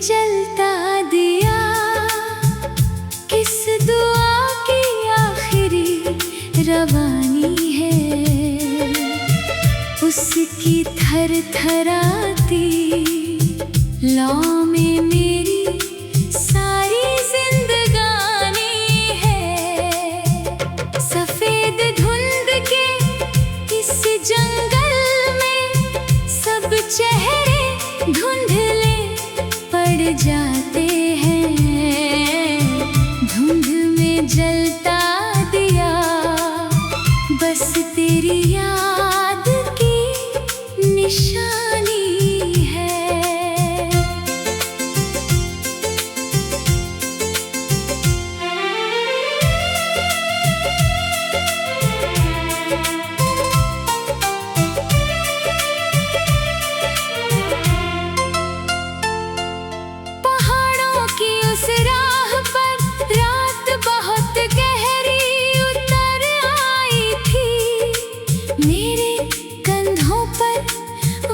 जलता दिया किस दुआ की आखिरी रवानी है, उसकी थरथराती लौ में मेरी सारी जिंदगानी है। सफेद धुंध के इस जंगल में सब चेहरे धुंधले पड़ जाते हैं। धुंध में जलता दिया बस तेरी याद की निशानी है। पहाड़ों की उस राह पर रात बहुत गहरी उतर आई थी। मेरे कंधों पर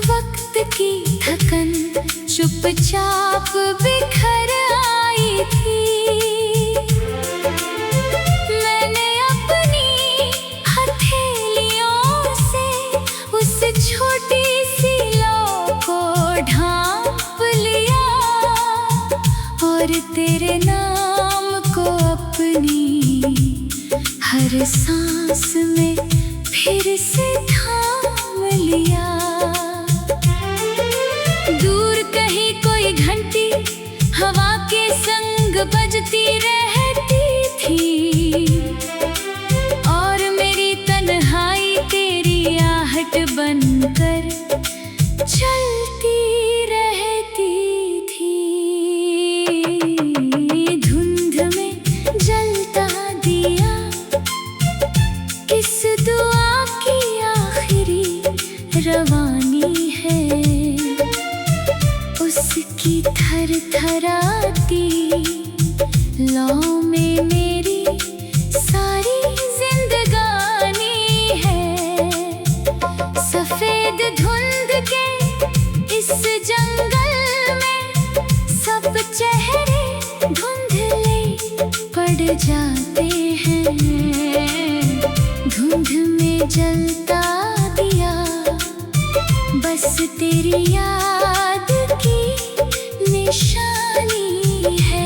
वक्त की थकन चुपचाप बिखर आई थी। मैंने अपनी हथेलियों से उस छोटी सी लौ को ढांप लिया और तेरे नाम को अपनी हर सांस में फिर से थाम लिया। दूर कहीं कोई घंटी हवा के संग बजती रहती थी और मेरी तन्हाई तेरी आहट बनकर चलती रहती थी। धुंध में जलता दिया किस दुआ की आखिरी रवानी है, उसकी थरथराती लौ में मेरी सारी जिंदगानी है। सफेद धुंध के इस जंगल में सब चेहरे धुंधले पड़ जाते हैं। धुंध में जलता दिया बस तेरी याद की निशानी है।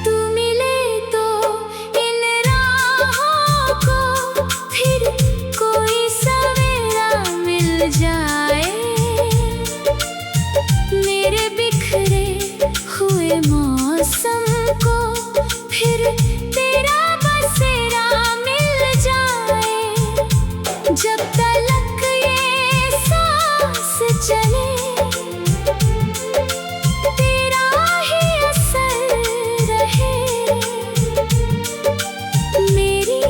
तू मिले तो इन राहों को फिर कोई सवेरा मिल जाए। मेरे बिखरे हुए मौसम को फिर तेरा बसेरा मिल जाए। जब तलक ये सांस चले तेरा ही असर रहे। मेरी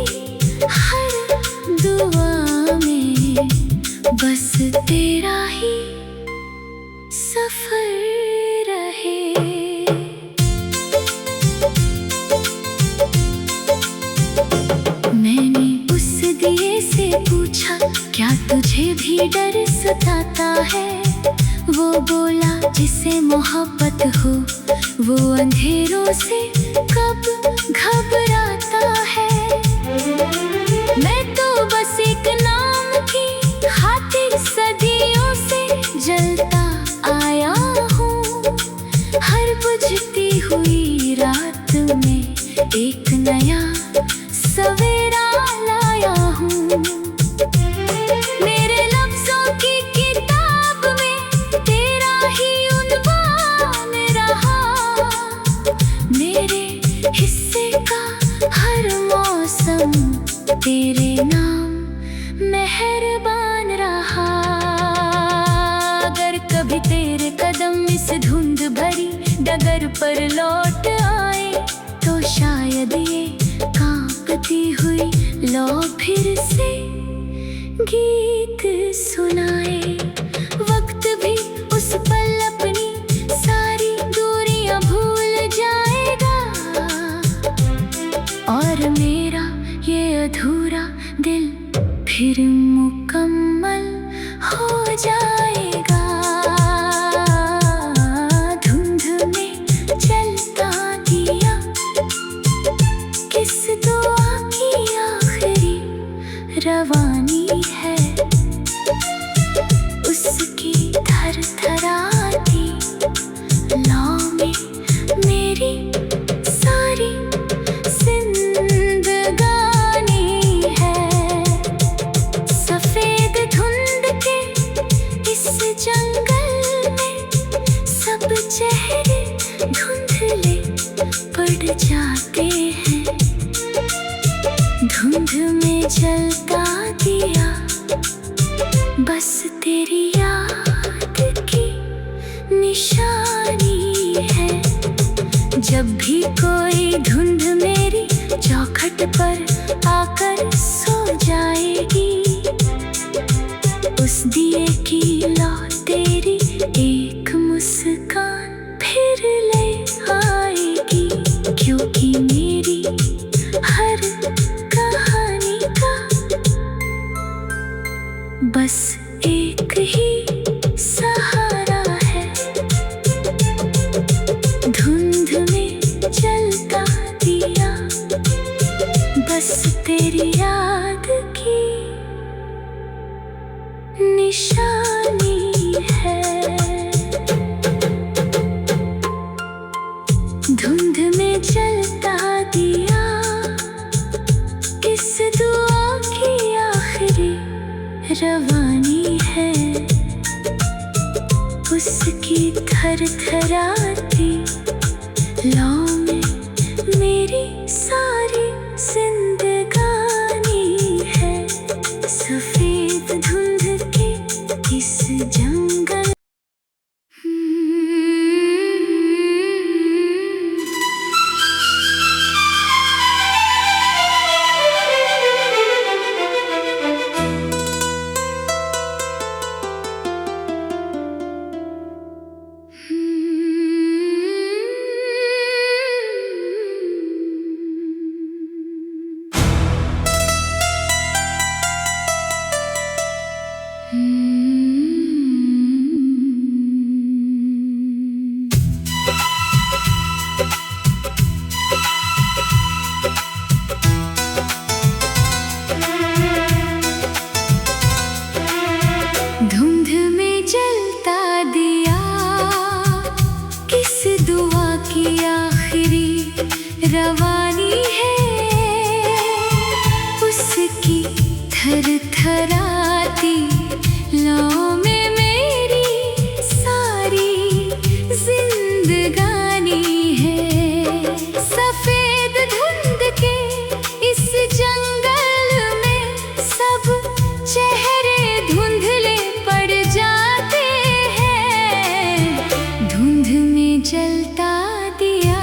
हर दुआ में बस तेरा ही सफर रहे। मैंने उस दिए से पूछा क्या तुझे भी डर सताता है। वो बोला जिसे मोहब्बत हो वो अंधेरों से कब घबराता है। मैं तो बस एक नाम की खातिर सदियों से जलता आया हूँ। हर बुझती हुई रात में एक नया सवेरा लाया हूँ। मेरे लफ्जों की किताब में तेरा ही उन्वान रहा। मेरे हिस्से का हर मौसम तेरे नाम मेहरबान रहा। अगर कभी तेरे कदम इस धुंध भरी डगर पर लौट आए तो शायद ये कांपती हुई लौ फिर से गीत सुनाए। वक्त भी उस पल जाते हैं। धुंध में जलता दिया बस तेरी याद की निशानी है। जब भी कोई धुंध मेरी चौखट पर आकर सो जाएगी, उस दिए की लौ तेरी एक मुस्कान फिर ले आएगी। क्योंकि मेरी हर कहानी का बस एक ही सहारा है। धुंध में जलता दिया बस तेरी याद की निशानी है। धुंध में जलता दिया किस दुआ की आखिरी रवानी है। उसकी थरथराती लौ में मेरी सारी जिंदगानी है। सफेद धुंध के इस जंगल धुंध में जलता दिया किस दुआ की आखिरी रवानी है। उसकी थरथराती लौ में मेरी सारी जिंदगानी है। सफेद धुंध के इस जंगल में सब चेहरे धुंधले पड़ जाते हैं। धुंध में जलता दिया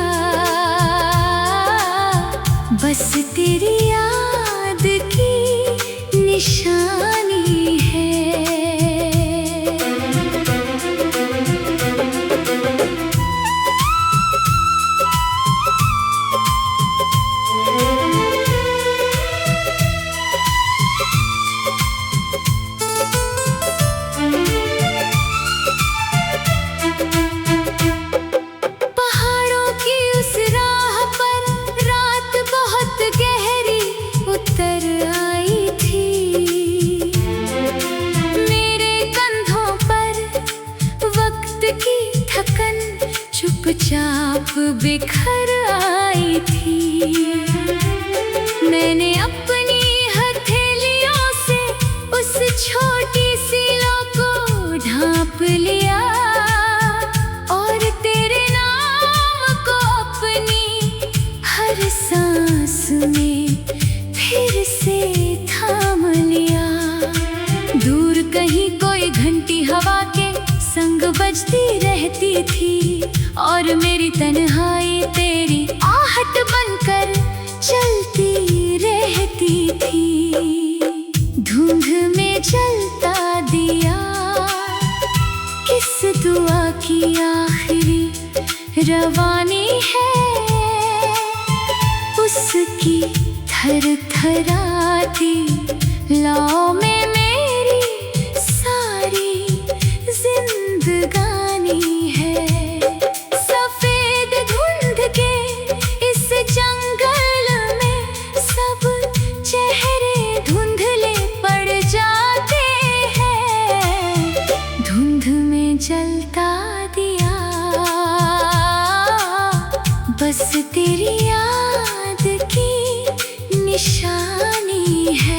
बस तेरी याद की निशानी है। पहाड़ों की उस राह पर रात बहुत गहरी उतर आई थी। मेरे कंधों पर वक्त की थकन चुपचाप बिखर आई थी। मैंने अपनी हथेलियों से उस छोटी सी लौ को ढांप लिया और तेरे नाम को अपनी हर सांस में फिर से थाम लिया। दूर कहीं कोई घंटी हवा के संग बजती रहती थी और मेरी तन्हाई तेरी आहट बनकर चलती रहती थी। धुंध में जलता दिया किस दुआ की आखिरी रवानी है। उसकी थरथराती लौ में मेरी सारी जिंदगानी है। सफेद धुंध के इस जंगल में सब चेहरे धुंधले पड़ जाते हैं। धुंध में जलता दिया बस तेरी याद की निशानी है।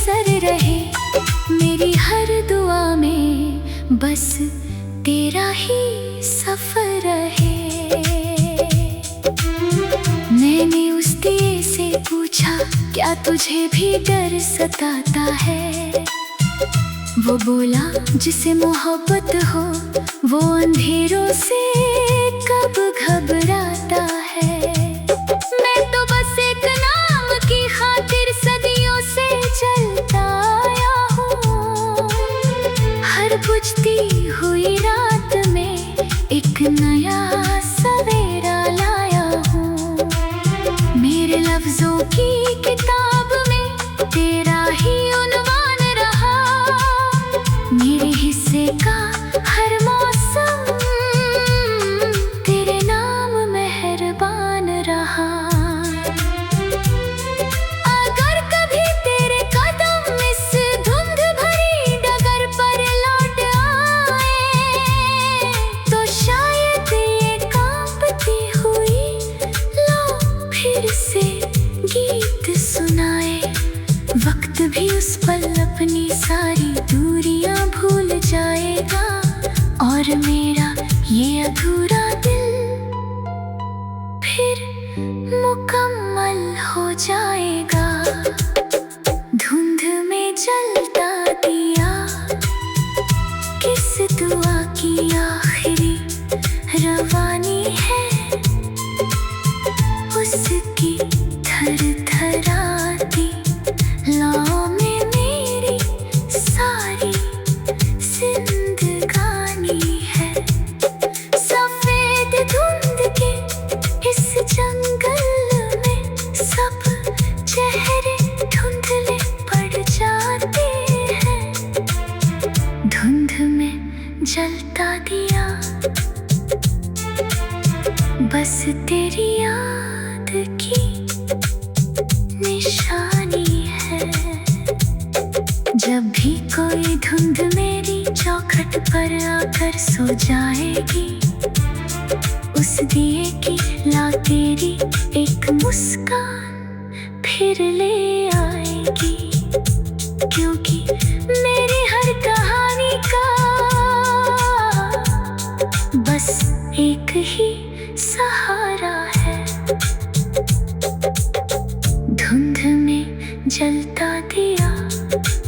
अवसर रहे, मेरी हर दुआ में बस तेरा ही सफर रहे। मैंने उस दिए से पूछा, क्या तुझे भी डर सताता है? वो बोला, जिसे मोहब्बत हो वो अंधेरों से कब घबराता है। मैं तो बस एक नाम की खातिर सदियों से चलता आया हूँ। हर बुझती हुई रात में एक नया सवेरा लाया हूँ। मेरे लफ्जों की किताब में तेरा ही उन्वान रहा। मेरे हिस्से का हर मौसम तेरे नाम मेहरबान रहा। अगर कभी तेरे कदम इस धुंध भरी डगर पर लौट आए, तो शायद ये कांपती हुई लो फिर से गीत सुनाए। वक्त भी उस पल अपनी सारी दूरियां भूल जाएगा, और मेरा ये अधूरा दिल फिर मुकम्मल हो जाएगा। धुंध में जलता दिया, किस दुआ की आखिरी रवानी है? उसकी थरथराती लौ में मेरी सारी जिंदगानी है। सफेद धुंद के इस जंगल में सब चेहरे धुंधले पड़ जाते हैं। धुंध में जलता दिया, बस तेरी याद की निशानी है। जब भी कोई धुंध मेरी चौखट पर आकर सो जाएगी, उस दिए की ला तेरी एक मुस्कान फिर ले आएगी। क्योंकि मेरी हर कहानी का बस एक ही सहारा है। धुंध में जलता दिया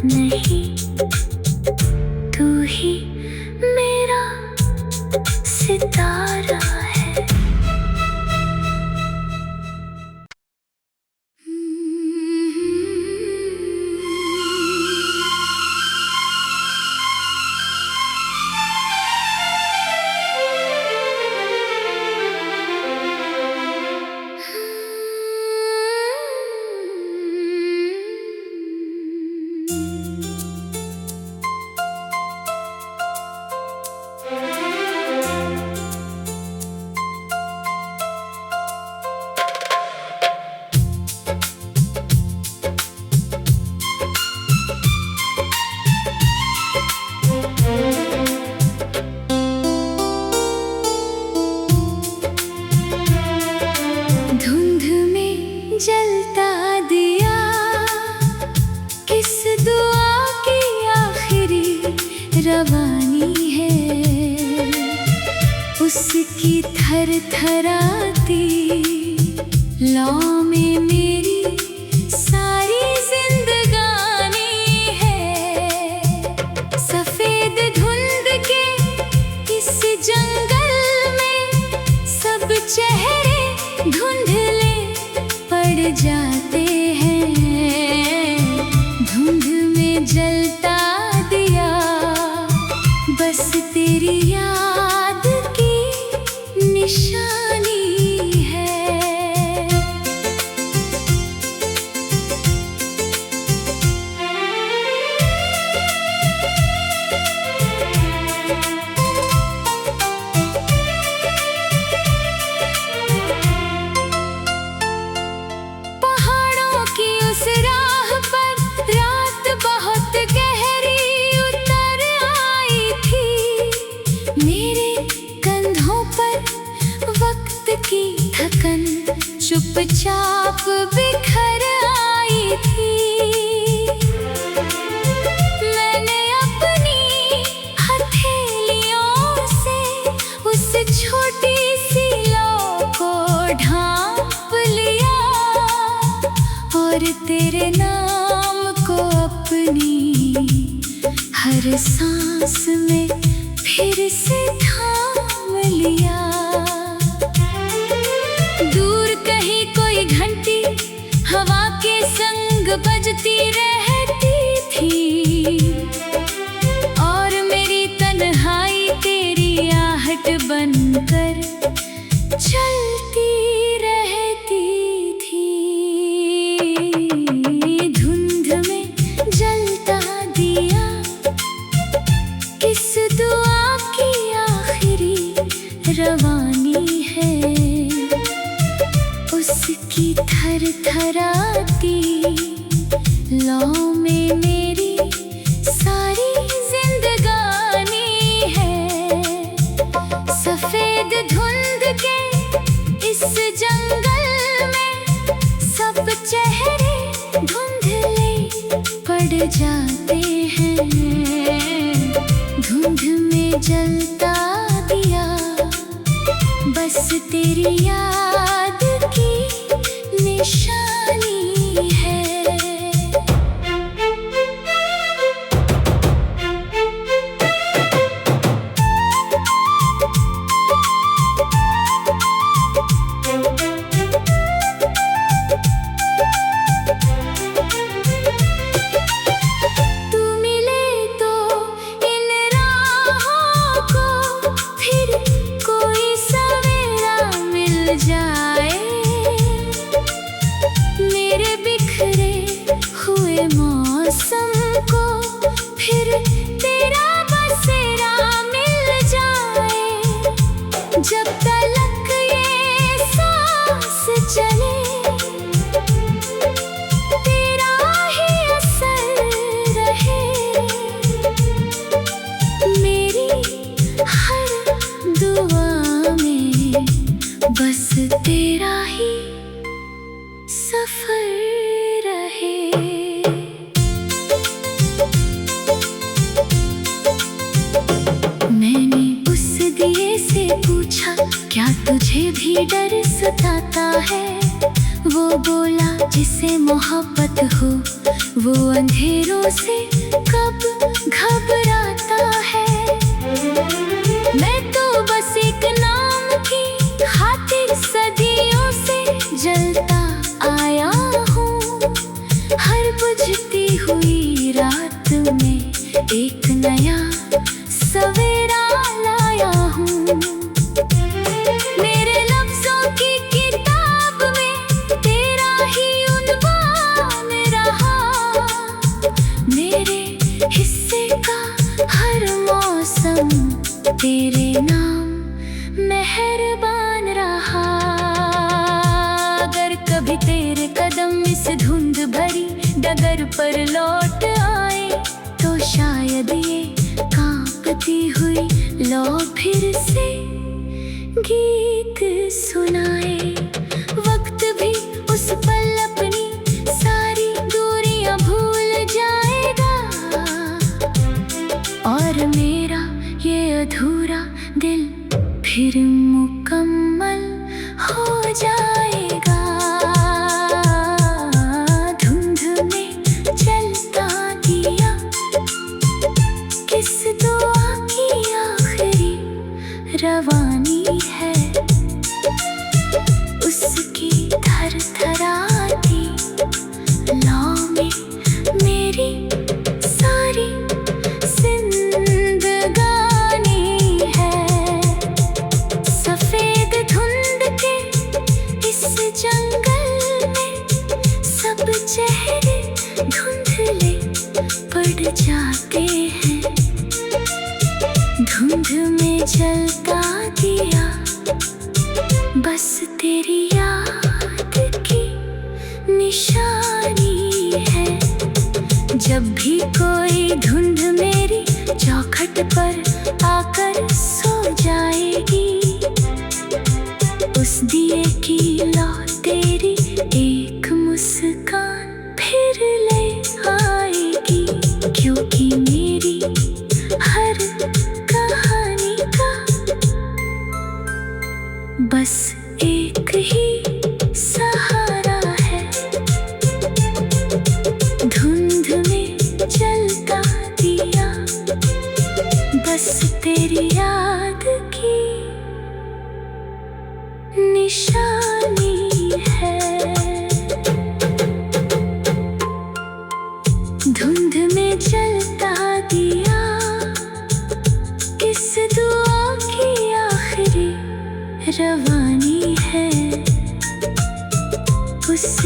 नहीं, तू ही मेरा सितारा है। जलता दिया, किस दुआ की आखिरी रवानी है? उसकी थरथराती लौ में मेरी सारी जिंदगानी है। सफेद धुंध के इस जंगल में सब चेहरे धुंधले पड़ जाते हैं। धुंध में जलता दिया, बस तेरी याद की निशानी है। पहाड़ों की उस राह पर रात बहुत गहरी हर सांस में फिर से थाम लिया। दूर कहीं कोई घंटी हवा के संग बजती रहती थी, और मेरी तन्हाई तेरी आहट बनकर चलती रहती थी। धुंध में जलता दिया किस दुआ की आखिरी रवानी है, उसकी थरथराती लौ में मेरी सारी जिंदगानी है। सफेद धुंध के इस जंगल में सब चेहरे धुंधले पड़ जाते हैं। धुंध में जलता दिया बस तेरी याद की निशानी है। जाए मेरे बिखरे हुए मौसम को फिर तेरा बसेरा मिल जाए। जब तलक ये सांस चले तेरा ही असर रहे, मेरी हर दुआ में बस तेरा ही सफर रहे। मैंने उस दिए से पूछा क्या तुझे भी डर सताता है? वो बोला जिसे मोहब्बत हो वो अंधेरों से कब घबराता है। मैं तो बस एक नाम की खातिर सदियों से जलता आया हूँ। हर बुझती हुई रात में एक नया सवेरा लाया हूँ। मेरे लफ्जों की किताब में तेरा ही उन्वान रहा। मेरे हिस्से का हर मौसम तेरे नाम मेहरबान रहा। अगर कभी तेरे कदम इस धुंध भरी डगर पर लौट आए तो शायद ये कांपती हुई लौ फिर से गीत सुनाए। वक्त भी उस पल अपनी सारी दूरियां भूल जाएगा, और मेरा ये अधूरा दिल फिर मुकम्मल हो जाएगा। धुंध में जलता दिया किस दुआ की आखिरी रवानी है, उसकी थरथराती लौ में मेरी सारी जंगल में सब चेहरे धुंधले पड़ जाते हैं। धुंध में जलता दिया बस तेरी याद की निशानी है। जब भी कोई धुंध मेरी चौखट पर आकर सो जाएगी, उस दिए की लौ तेरी एक मुस्कान फिर ले आएगी। क्योंकि मेरी हर कहानी का बस एक ही सहारा है। धुंध में जलता दिया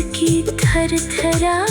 की थरथराहट